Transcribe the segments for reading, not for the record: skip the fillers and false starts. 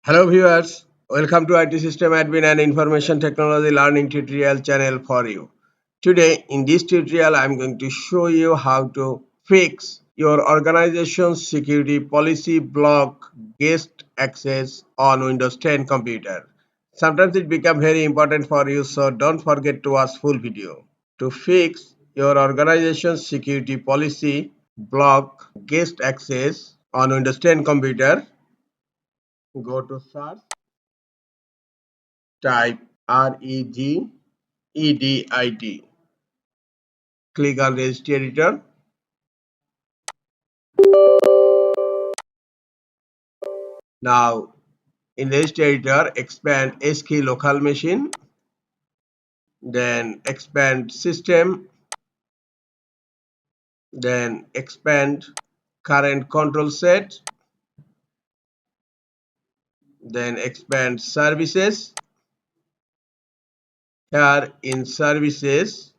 Hello viewers, welcome to IT System Admin and Information Technology Learning tutorial channel for you. Today in this tutorial I am going to show you how to fix your organization's security policy block guest access on Windows 10 computer. Sometimes it becomes very important for you, so don't forget to watch full video. To fix your organization's security policy block guest access on Windows 10 computer, go to search, type REGEDIT. Click on Registry Editor. Now, in Registry Editor, expand SKey local machine, then expand system, then expand current control set, then expand services. Here in services,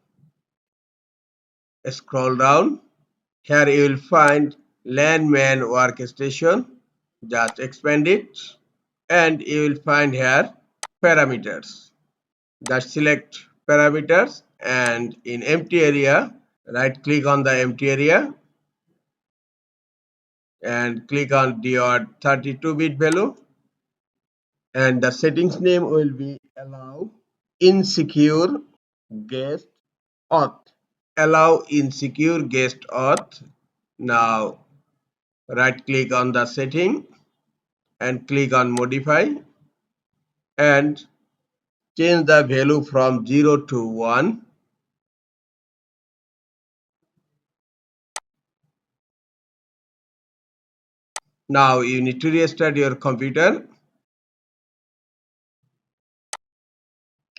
scroll down. Here you will find LAN man workstation. Just expand it and you will find here parameters. Just select parameters and in empty area, right click on the empty area and click on the 32-bit value, and the settings name will be allow insecure guest auth. Allow insecure guest auth. Now right click on the setting and click on modify and change the value from 0 to 1. Now you need to restart your computer.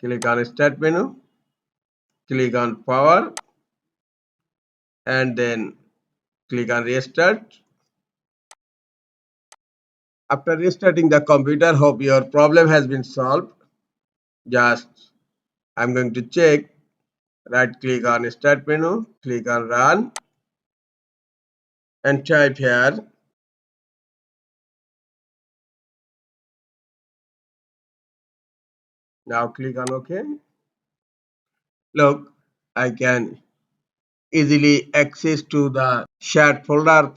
Click on start menu, click on power and then click on restart. After restarting the computer, hope your problem has been solved. Just I'm going to check. Right click on start menu, click on run and type here now click on OK. Look, I can easily access to the shared folder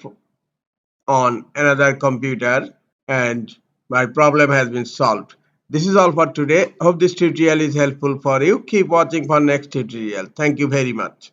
on another computer and my problem has been solved. This is all for today. Hope this tutorial is helpful for you. Keep watching for next tutorial. Thank you very much.